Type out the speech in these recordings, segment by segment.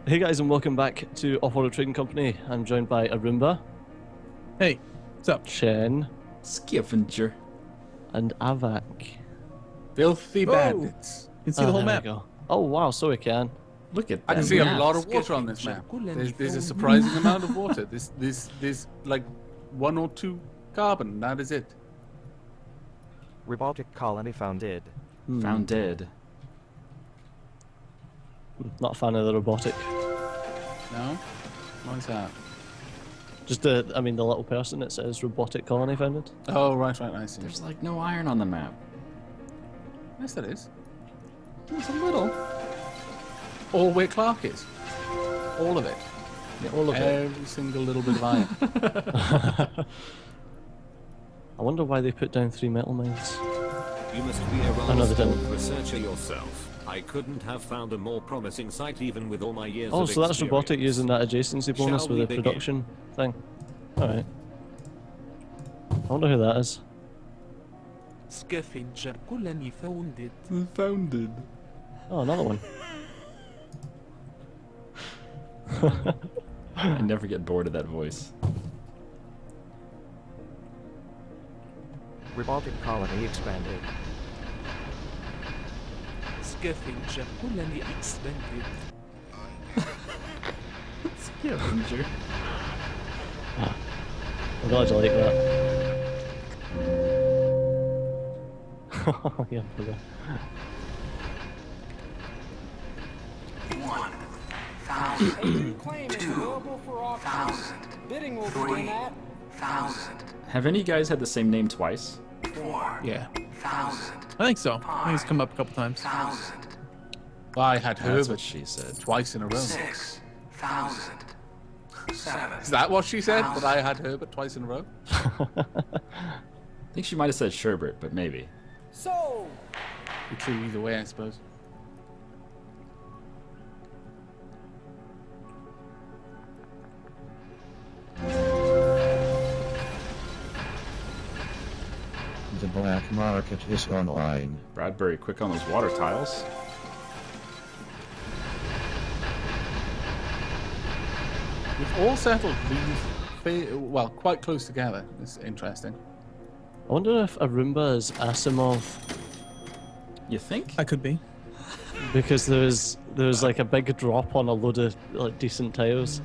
Hey guys, and welcome back to Offworld Trading Company. I'm joined by Arumba, Hey, what's up? Shen, Skifflinger. and Avak. Filthy Whoa. bandits. You can see the whole There we map. go. Oh wow, so we can. Look at that. I can see a map. lot of water on this map. There's a surprising amount of water. There's like 1 or 2 carbon. That is it. Robotic colony founded. Found dead. Not a fan of the robotic. No? Why is that? Just the little person. It says robotic colony founded. Oh, right, I see. There's like no iron on the map. Yes, there is. There's a little. All where Clark is. All of it. Yeah, all of it. Every single little bit of iron. I wonder why they put down 3 metal mines. You must be a no, they rather didn't. skilled researcher yourself. I couldn't have found a more promising site even with all my years Oh, of so that's robotic experience. using that adjacency bonus Shall with we the begin? production thing. Alright. I wonder who that is. Scavenger colony founded. Founded. Oh, another one. I never get bored of that voice. Robotic colony expanded. Scavenger colony expanded. Skifflinger. I'm glad you like that. Yeah, okay. Bidding will begin at Have any of you guys had the same name twice? Yeah. I think so. I think it's come up a couple times. Well, I had That's Herbert what she said. twice in a row. Is that what she said? That I had Herbert twice in a row? I think she might have said Sherbert, but maybe. so. Be true either way, I suppose. The black market is online. Bradbury, quick on those water tiles. We've all settled well, quite close together. It's interesting. I wonder if Arumba is Asimov You think? I could be. because there's like a big drop on a load of like decent tiles.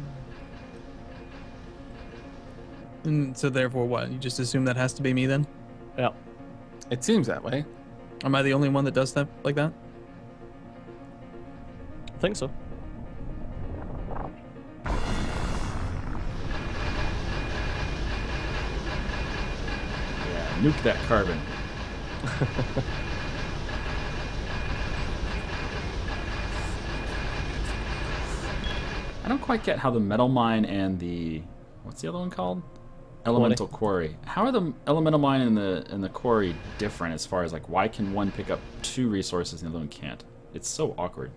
And so therefore what? You just assume that has to be me then? Yeah. It seems that way. Am I the only one that does stuff like that? I think so. Yeah, nuke that carbon. I don't quite get how the metal mine and the what's the other one called? Elemental quarry. How are the elemental mine and the quarry different as far as like why can one pick up 2 resources and the other one can't? It's so awkward.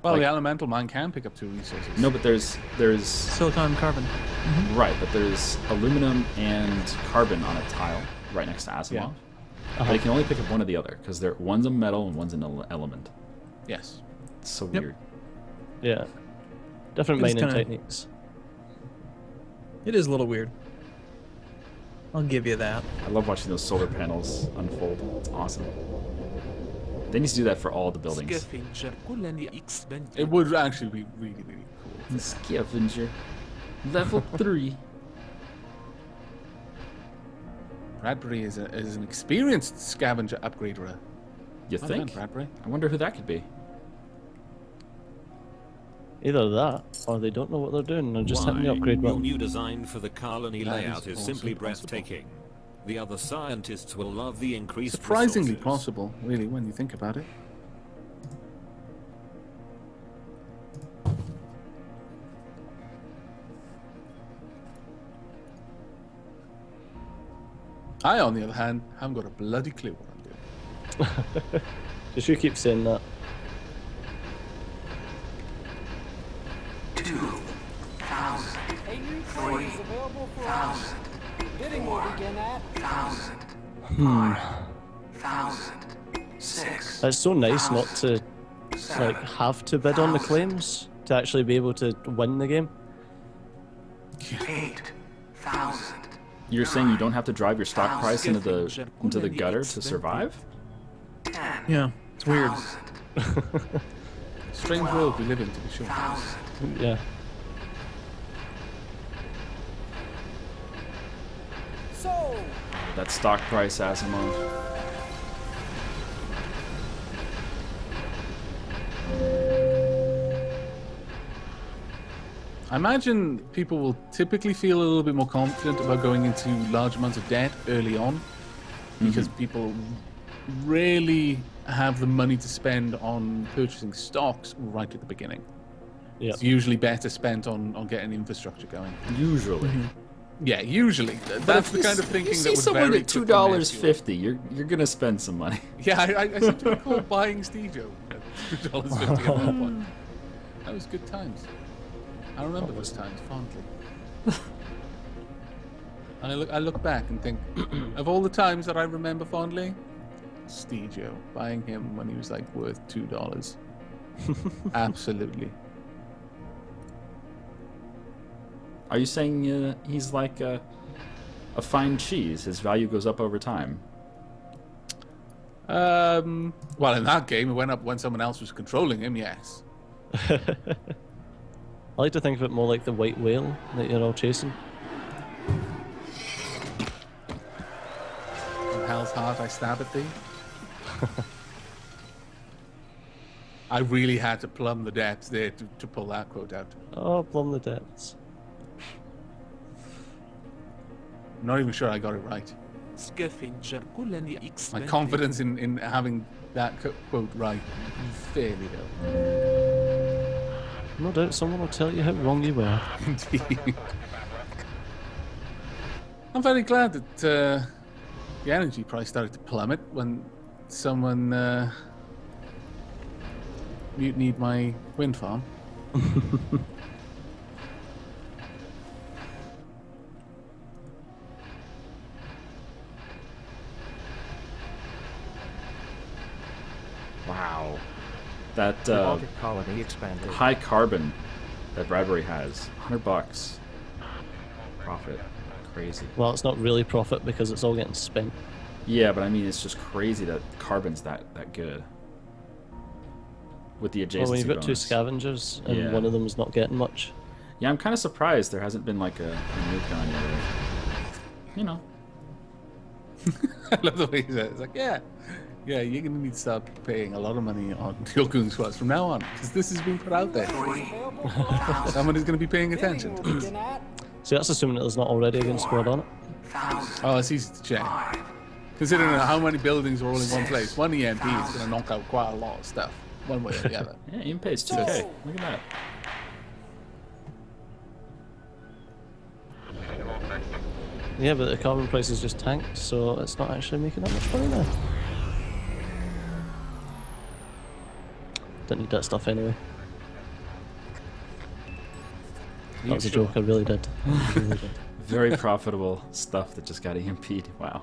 Well, Like- the elemental mine can pick up 2 resources. No, but there's Silicon and carbon. right, but there's aluminum and carbon on a tile right next to Asimov. Yeah. But you can only pick up one or the other because one's a metal and one's an element. Yes. It's so Yep. weird. Yeah. Different It's mining kinda- techniques. It is a little weird. I'll give you that. I love watching those solar panels unfold. It's awesome. They need to do that for all the buildings. Scavenger colony expanded. It would actually be really, really cool. The scavenger. Level 3. Bradbury is an experienced scavenger upgrader. You Well think? done, Bradbury. I wonder who that could be. Either that, or they don't know what they're doing and they're just hitting the upgrade Your button. new design for the colony That layout is is simply also possible. breathtaking. The other scientists will love the increased Surprisingly resources. possible, really, when you think about it. I, on the other hand, haven't got a bloody clue what I'm doing. Just you keep saying that. 2,000. A new train is available for option. Bidding will begin at 1,000. It's so nice not to like have to bid on the claims. to actually be able to win the game. 8,000. You're saying you don't have to drive your stock price into the gutter to survive? Yeah, it's weird. Strange world we live in, to be sure. Yeah. So, That stock price, Asimov. I imagine people will typically feel a little bit more confident about going into large amounts of debt early on, because people rarely have the money to spend on purchasing stocks right at the beginning. Yeah. It's usually better spent on getting infrastructure going. Usually. Yeah, usually. That's the kind of thinking you that see would someone very at quickly mess you up. $2.50, you're gonna spend some money. Yeah, I seem to recall buying Steve-O at $2.50 at one point. That was good times. I remember those times fondly. And I look back and think, of all the times that I remember fondly, Steve-O, buying him when he was like worth $2. Absolutely. Are you saying he's like a fine cheese? His value goes up over time. Well, in that game, it went up when someone else was controlling him, yes. I like to think of it more like the white whale that you're all chasing. In hell's heart, I stab at thee. I really had to plumb the depths there to pull that quote out. Oh, plumb the depths. I'm not even sure I got it right. Scavenger كلني My expended. confidence in having that quote right fairly low. No doubt someone will tell you how wrong you were. Indeed. I'm very glad that the energy price started to plummet when someone mutinied my wind farm. Wow. That The Baltic colony expanded. high carbon that Bradbury has, $100 profit. Crazy. Well, it's not really profit because it's all getting spent. Yeah, but I mean, it's just crazy that carbon's that good. With the adjacency Well, when you've got two bonus. scavengers and Yeah. one of them's not getting much. Yeah, I'm kind of surprised there hasn't been like a nuke on yet. You know. I love the way he said it. It's like, yeah, you're going to need to start paying a lot of money on your goon squads from now on, because this has been put out there. available for Someone is going to be paying bidding attention. will begin at So that's assuming that there's not already a gun squad on it. Oh, it's easy to check. Considering how many buildings are all in one place, one EMP is going to knock out quite a lot of stuff, one way or the other. Yeah, even pays 2K. Look at that. Yeah, but the carbon price is just tanked, so it's not actually making that much money now. Didn't need that stuff anyway. That was a joke, I really did. I really did. Very profitable stuff that just got EMP'd. Wow.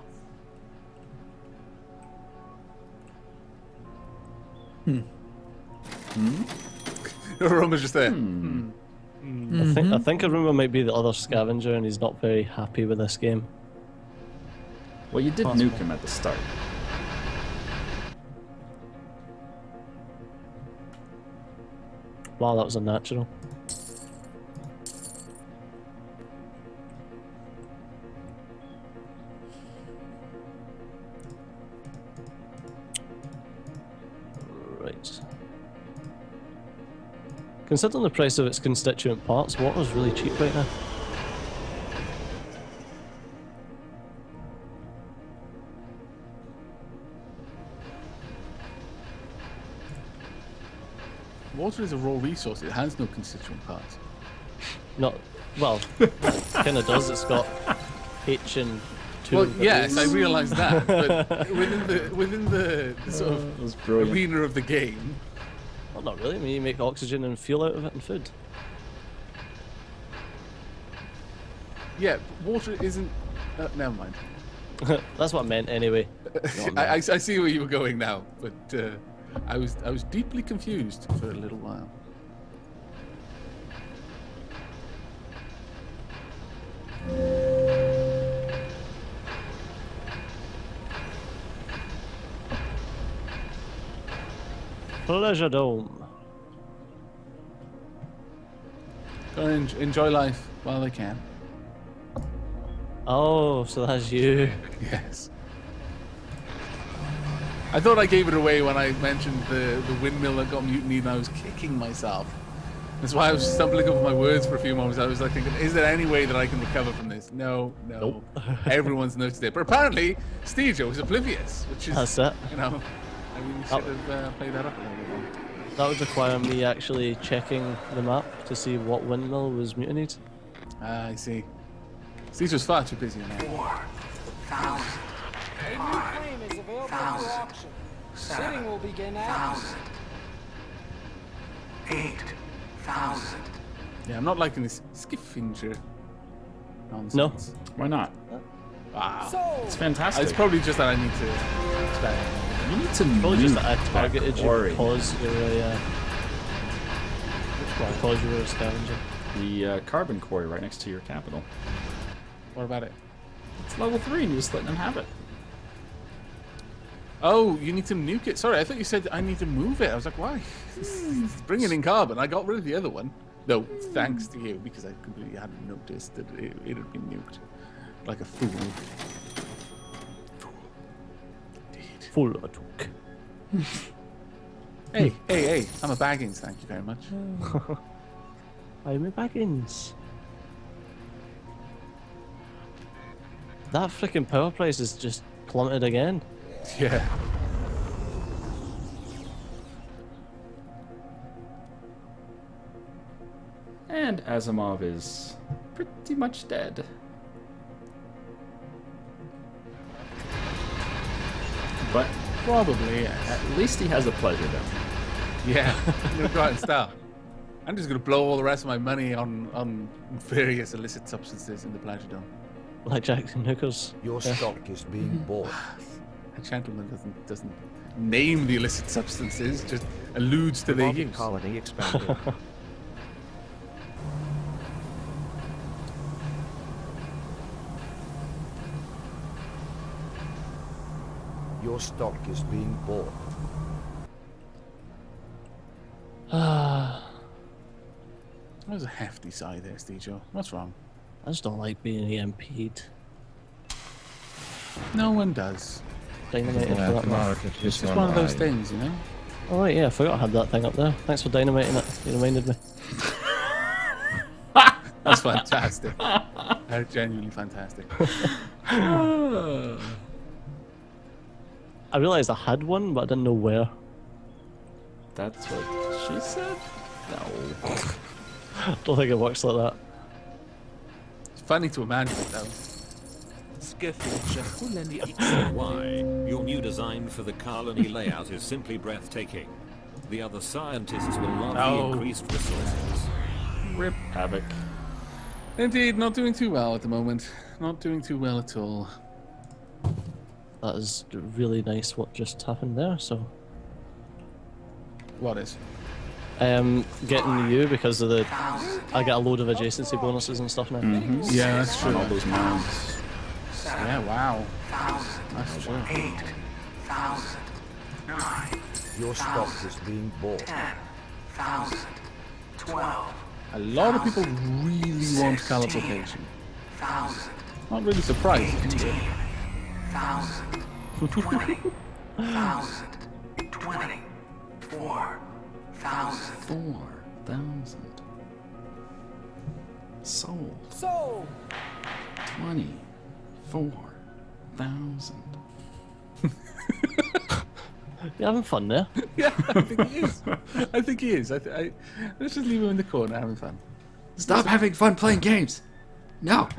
Roma's just there. I think a rumour might be the other scavenger and he's not very happy with this game. Well, you did Possible. nuke him at the start. Wow, that was unnatural. Right. Considering the price of its constituent parts, water's really cheap right now. Water is a raw resource. It has no constituent parts. Not well, kind of does. It's got H and two. Well, yes, I realise that, but within the sort That was of brilliant. arena of the game, Well, not really. I mean, you make oxygen and fuel out of it and food. yeah, water isn't. Never mind. That's what I meant anyway. I see where you were going now, but I was deeply confused for a little while. Pleasure Dome. Gotta enjoy life while they can. Oh, so that's you. Yes. I thought I gave it away when I mentioned the windmill that got mutinied and I was kicking myself. That's why I was stumbling over my words for a few moments. I was like thinking, is there any way that I can recover from this? No. Nope. Everyone's noticed it. But apparently, Steve was oblivious, which is, That's it. you know, I mean, we should have played that up a little bit more. That would require me actually checking the map to see what windmill was mutinied. Ah, I see. Steve was far too busy on that. 4,000. A new claim is available for auction. Bidding will begin at 8,000. Yeah, I'm not liking this Skiffinger nonsense. No. Why not? Wow. sold. It's fantastic. It's probably just that I need to expand. You need to Probably just nuke that I that targeted you quarry. because you're a because you were a scavenger. The carbon quarry right next to your capital. What about it? It's level 3 and you're just letting them have it. Oh, you need to nuke it. Sorry, I thought you said I need to move it. I was like, why? It's bringing in carbon. I got rid of the other one. No, thanks to you, because I completely hadn't noticed that it had been nuked. Like a fool. Indeed. Full of talk. Hey, I'm a Baggins, thank you very much. I'm a Baggins. That freaking power price has just plummeted again. Yeah. And Asimov is pretty much dead. But Probably, yes. at least he has a pleasure dome. Yeah, I'm gonna go out and start. I'm just gonna blow all the rest of my money on various illicit substances in the pleasure dome. Like Jack Hookers. Your stock is being bought. A gentleman doesn't name the illicit substances, just alludes to their Market use. colony expanded. Your stock is being bought. I That was a hefty sigh there, Steve. What's wrong? just don't like being EMP'd. No one does. Dynamited for Black that man. market It's is just one of those online. things, you know? Oh right, yeah, I forgot I had that thing up there. Thanks for dynamiting it. You reminded me. That's fantastic. They're genuinely fantastic. I realised I had one, but I didn't know where. That's what she said? No. I don't think it works like that. It's funny to imagine it, though. Why? Your new design for the colony layout is simply breathtaking. The other scientists will love the increased resources. Rip Havoc. Indeed, not doing too well at the moment. Not doing too well at all. That is really nice what just happened there, so... What is? Getting you because of the... I get a load of adjacency bonuses and stuff now. Yeah, that's true. On all those mounds. Yeah, wow. That's true. 8,000. 9. Your stock is being bought. 10,000. 12. A lot of people really want calibrication. 1,000. Not really surprised. 1,000. 20,000. 20. 4,000. 4,000. Sold. Sold. 24,000. You're having fun there. Yeah, I think he is. I think he is. Let's just leave him in the corner having fun. Stop having fun playing games. No.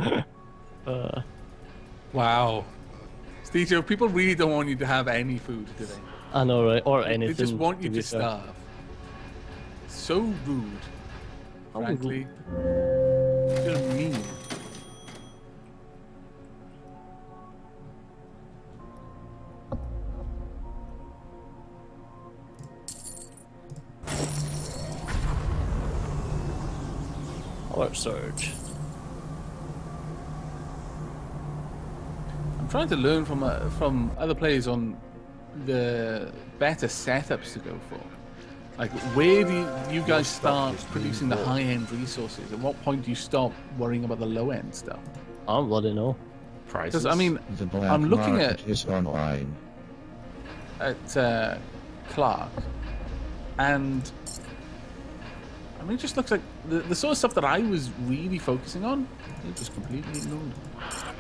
Wow. Steve, people really don't want you to have any food, do they? I know, right? Or anything. They just want you be to fair. starve. So rude, How frankly. Just mean. Alert surge. I'm trying to learn from other players on the better setups to go for. Like, where do you guys stock start is being producing the bought. high-end resources? At what point do you stop worrying about the low-end stuff? I don't bloody know. Prices. Because I mean, The black I'm looking market is online. at Clark, and I mean, it just looks like the sort of stuff that I was really focusing on, it just completely ignored.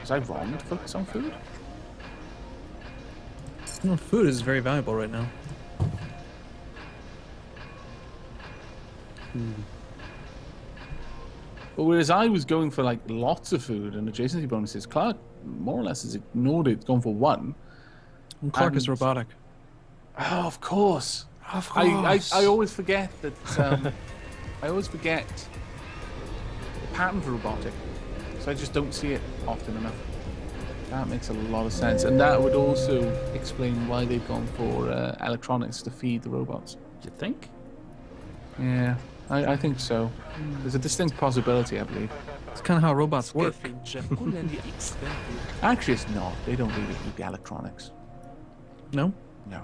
Was I wrong to focus on food? Well, food is very valuable right now. But whereas I was going for like lots of food and adjacency bonuses, Clark more or less has ignored it. It's gone for one. And Clark is And- robotic. Oh, of course. Of I course. always forget that. I always forget the pattern for robotic, so I just don't see it often enough. That makes a lot of sense, and that would also explain why they've gone for electronics to feed the robots. You think? Yeah, I think so. There's a distinct possibility, I believe. It's kind of how robots work. Actually, it's not. They don't really eat the electronics. No? No.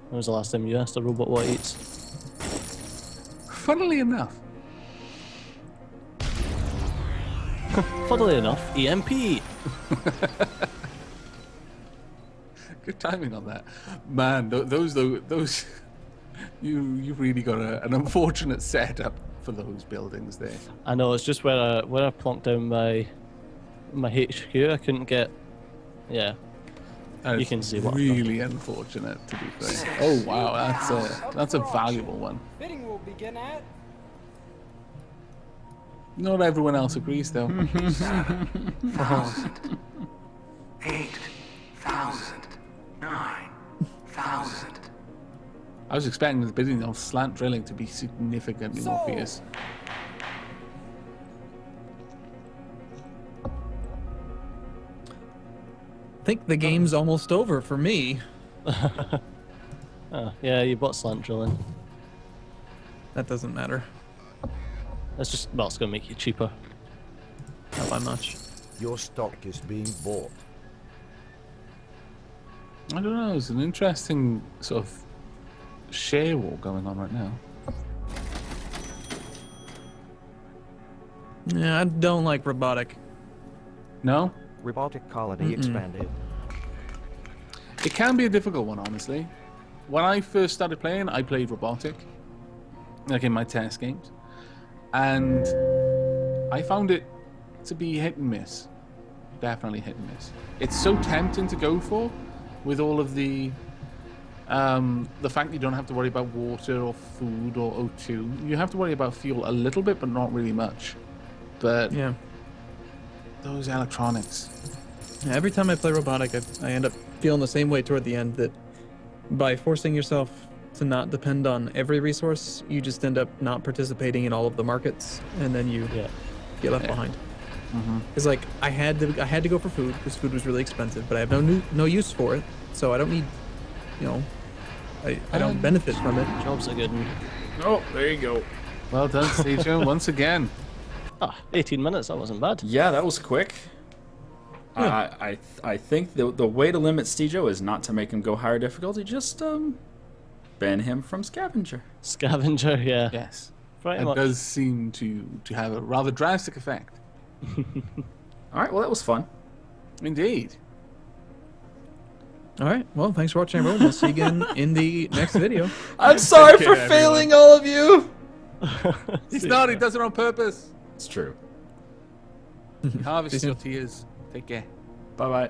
When was the last time you asked a robot what it eats? Funnily enough, Funnily enough, EMP. good timing on that, man. Those you've really got an unfortunate setup for those buildings there. I know, it's just where I plonked down my HQ. I couldn't get. Yeah, That You is can see what I've done. really unfortunate, to be fair. Oh wow, that's a valuable one. Bidding will begin at Not everyone else agrees, though. 1,000, 8,000, 9,000. I was expecting the bidding on slant drilling to be significantly more Sold. fierce. I think the game's almost over for me. Oh, yeah, you bought slant drilling. That doesn't matter. It's just, well, it's going to make you cheaper. Not by much. Your stock is being bought. I don't know. There's an interesting sort of share war going on right now. Yeah, I don't like robotic. No, Robotic colony expanded. it can be a difficult one, honestly. When I first started playing, I played robotic, like in my test games, and I found it to be hit and miss. Definitely hit and miss. It's so tempting to go for, with all of the fact you don't have to worry about water or food or O2. You have to worry about fuel a little bit, but not really much. But Yeah. those electronics. Yeah, every time I play robotic, I end up feeling the same way toward the end, that by forcing yourself to not depend on every resource, you just end up not participating in all of the markets, and then you Yeah. get left behind. Because like I had to go for food because food was really expensive, but I have no use for it, so I don't need, I don't benefit from it. Job's a good one. Oh, there you go. Well done, Stajo, once again. Ah, 18 minutes, that wasn't bad. Yeah, that was quick. I think the way to limit Stejo is not to make him go higher difficulty, just ban him from Scavenger. Scavenger, yeah. Yes. Pretty It much. does seem to have a rather drastic effect. All right, well that was fun. Indeed. All right, well, thanks for watching, everyone. We'll see you again in the next video. I'm sorry Take for care, failing all of you. He's not, he does it on purpose. It's true. Harvest your tears. Take care. Bye bye.